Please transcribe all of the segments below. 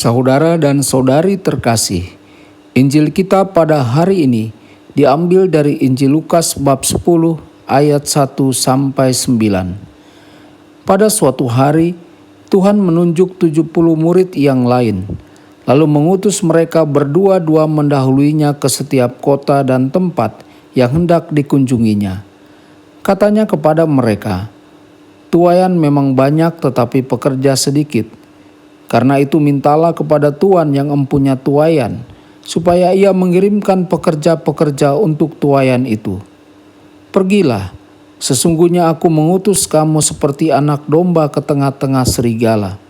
Saudara dan saudari terkasih, Injil kita pada hari ini diambil dari Injil Lukas bab 10 ayat 1 sampai 9. Pada suatu hari, Tuhan menunjuk 70 murid yang lain, lalu mengutus mereka berdua-dua mendahuluinya ke setiap kota dan tempat yang hendak dikunjunginya. Katanya kepada mereka, "Tuaian memang banyak tetapi pekerja sedikit. Karena itu mintalah kepada Tuhan yang empunya tuaian, supaya ia mengirimkan pekerja-pekerja untuk tuaian itu. Pergilah, sesungguhnya aku mengutus kamu seperti anak domba ke tengah-tengah serigala.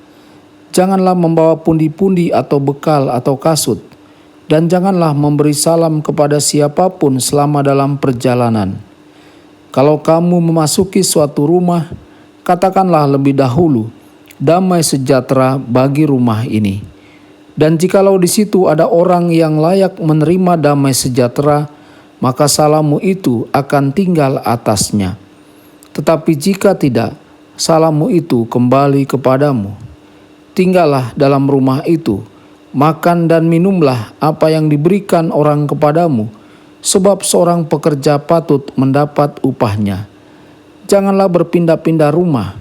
Janganlah membawa pundi-pundi atau bekal atau kasut, dan janganlah memberi salam kepada siapapun selama dalam perjalanan. Kalau kamu memasuki suatu rumah, katakanlah lebih dahulu, 'Damai sejahtera bagi rumah ini.' Dan jikalau di situ ada orang yang layak menerima damai sejahtera, maka salammu itu akan tinggal atasnya. Tetapi jika tidak, salammu itu kembali kepadamu. Tinggallah dalam rumah itu, makan dan minumlah apa yang diberikan orang kepadamu, sebab seorang pekerja patut mendapat upahnya. Janganlah berpindah-pindah rumah.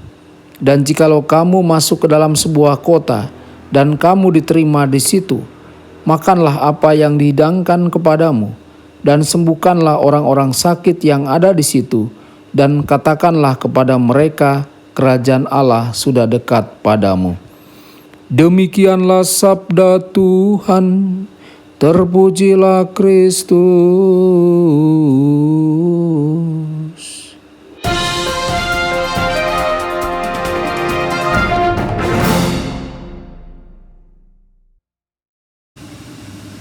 Dan jikalau kamu masuk ke dalam sebuah kota dan kamu diterima di situ, makanlah apa yang dihidangkan kepadamu, dan sembuhkanlah orang-orang sakit yang ada di situ, dan katakanlah kepada mereka, kerajaan Allah sudah dekat padamu." Demikianlah sabda Tuhan. Terpujilah Kristus.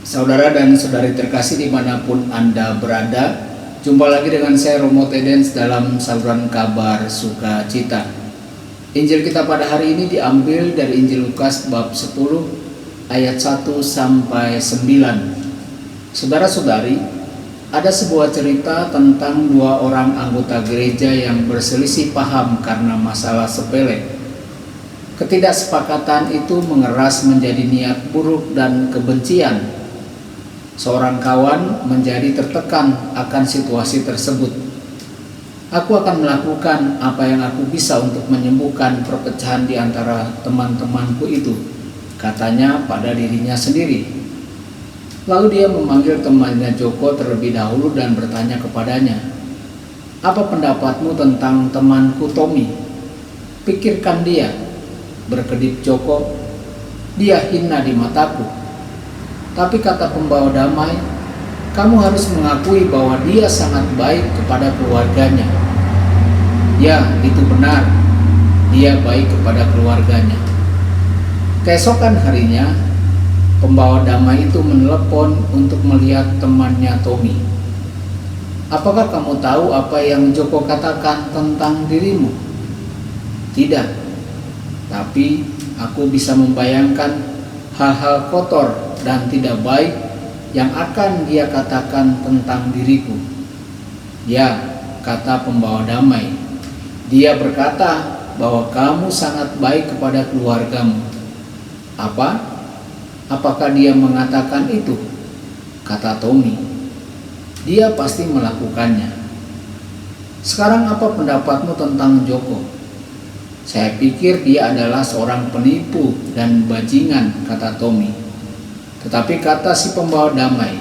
Saudara dan saudari terkasih dimanapun Anda berada, jumpa lagi dengan saya Romo Tedens dalam saluran kabar sukacita. Injil kita pada hari ini diambil dari Injil Lukas bab 10 ayat 1 sampai 9. Saudara-saudari, ada sebuah cerita tentang dua orang anggota gereja yang berselisih paham karena masalah sepele. Ketidaksepakatan itu mengeras menjadi niat buruk dan kebencian. Seorang kawan menjadi tertekan akan situasi tersebut. "Aku akan melakukan apa yang aku bisa untuk menyembuhkan perpecahan di antara teman-temanku itu," katanya pada dirinya sendiri. Lalu dia memanggil temannya Joko terlebih dahulu dan bertanya kepadanya, "Apa pendapatmu tentang temanku Tommy? Pikirkan dia," berkedip Joko. "Dia hina di mataku. Tapi," kata pembawa damai, "kamu harus mengakui bahwa dia sangat baik kepada keluarganya." "Ya, itu benar. Dia baik kepada keluarganya." Keesokan harinya, pembawa damai itu menelepon untuk melihat temannya Tommy. "Apakah kamu tahu apa yang Joko katakan tentang dirimu?" "Tidak. Tapi aku bisa membayangkan hal-hal kotor dan tidak baik yang akan dia katakan tentang diriku." "Ya," kata pembawa damai, "dia berkata bahwa kamu sangat baik kepada keluargamu." Apakah dia mengatakan itu?" kata Tommy. "Dia pasti melakukannya." "Sekarang apa pendapatmu tentang Joko?" "Saya pikir dia adalah seorang penipu dan bajingan," kata Tommy. "Tetapi," kata si pembawa damai,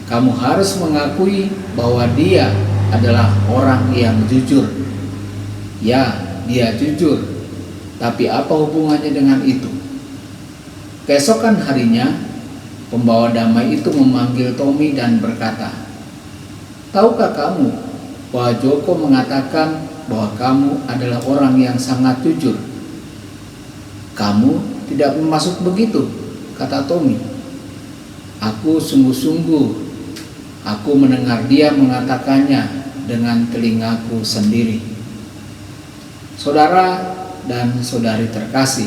"kamu harus mengakui bahwa dia adalah orang yang jujur." "Ya, dia jujur. Tapi apa hubungannya dengan itu?" Keesokan harinya, pembawa damai itu memanggil Tommy dan berkata, "Tahukah kamu bahwa Joko mengatakan bahwa kamu adalah orang yang sangat jujur?" "Kamu tidak bermaksud begitu," kata Tommy. "Aku sungguh-sungguh. Aku mendengar dia mengatakannya dengan telingaku sendiri." Saudara dan saudari terkasih,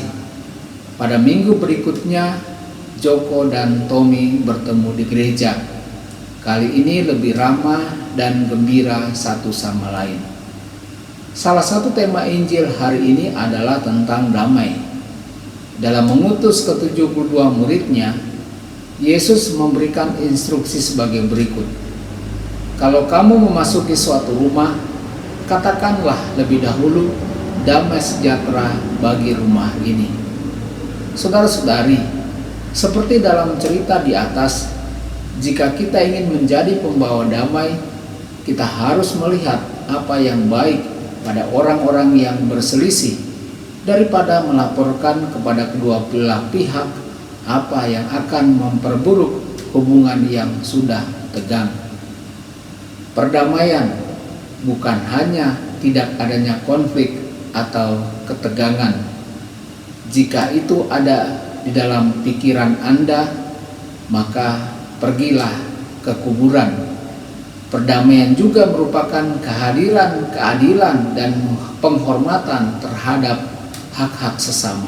pada minggu berikutnya Joko dan Tommy bertemu di gereja. Kali ini lebih ramah dan gembira satu sama lain. Salah satu tema Injil hari ini adalah tentang damai. Dalam mengutus ke-72 muridnya, Yesus memberikan instruksi sebagai berikut. Kalau kamu memasuki suatu rumah, katakanlah lebih dahulu, damai sejahtera bagi rumah ini. Saudara-saudari, seperti dalam cerita di atas, jika kita ingin menjadi pembawa damai, kita harus melihat apa yang baik pada orang-orang yang berselisih, daripada melaporkan kepada kedua belah pihak apa yang akan memperburuk hubungan yang sudah tegang. Perdamaian bukan hanya tidak adanya konflik atau ketegangan. Jika itu ada di dalam pikiran Anda, maka pergilah ke kuburan. Perdamaian juga merupakan kehadiran keadilan dan penghormatan terhadap hak-hak sesama.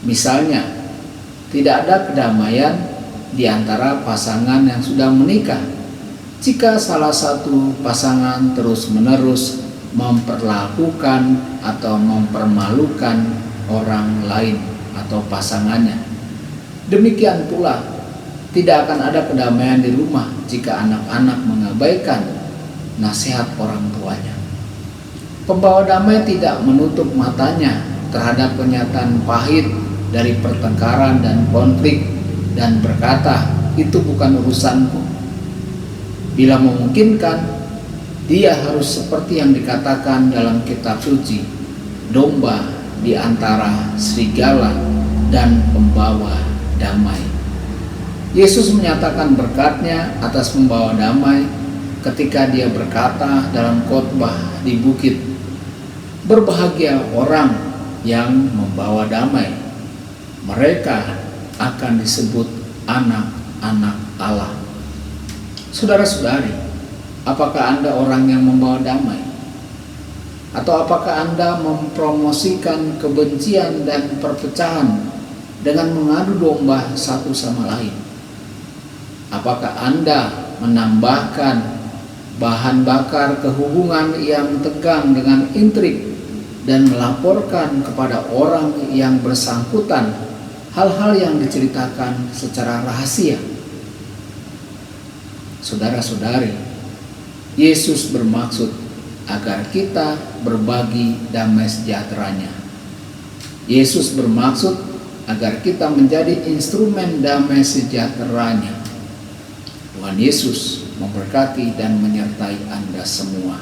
Misalnya, tidak ada kedamaian di antara pasangan yang sudah menikah jika salah satu pasangan terus-menerus memperlakukan atau mempermalukan orang lain atau pasangannya. Demikian pula, tidak akan ada kedamaian di rumah jika anak-anak mengabaikan nasihat orang tuanya. Pembawa damai tidak menutup matanya terhadap kenyataan pahit dari pertengkaran dan konflik dan berkata, itu bukan urusanku. Bila memungkinkan, dia harus seperti yang dikatakan dalam kitab suci, domba di antara serigala dan pembawa damai. Yesus menyatakan berkat-Nya atas pembawa damai ketika dia berkata dalam khotbah di bukit, berbahagia orang yang membawa damai, mereka akan disebut anak-anak Allah. Saudara-saudari, apakah Anda orang yang membawa damai? Atau apakah Anda mempromosikan kebencian dan perpecahan dengan mengadu domba satu sama lain? Apakah Anda menambahkan bahan bakar kehubungan yang tegang dengan intrik dan melaporkan kepada orang yang bersangkutan hal-hal yang diceritakan secara rahasia? Saudara-saudari, Yesus bermaksud agar kita berbagi damai sejahteranya. Yesus bermaksud agar kita menjadi instrumen damai sejahteranya. Tuhan Yesus memberkati dan menyertai Anda semua.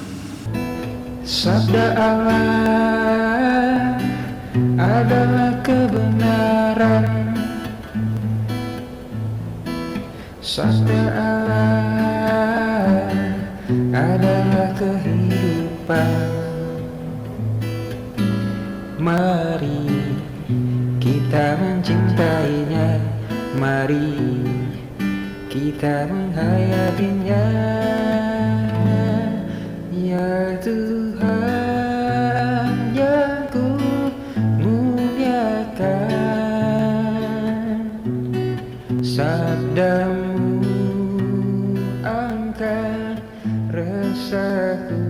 Sabda Allah adalah kebenaran. Sabda Allah adalah kehidupan. Mari kita mencintainya, mari kita menghayatinya. Ya Tuhan yang ku muliakan, sabdamu angkat resahku.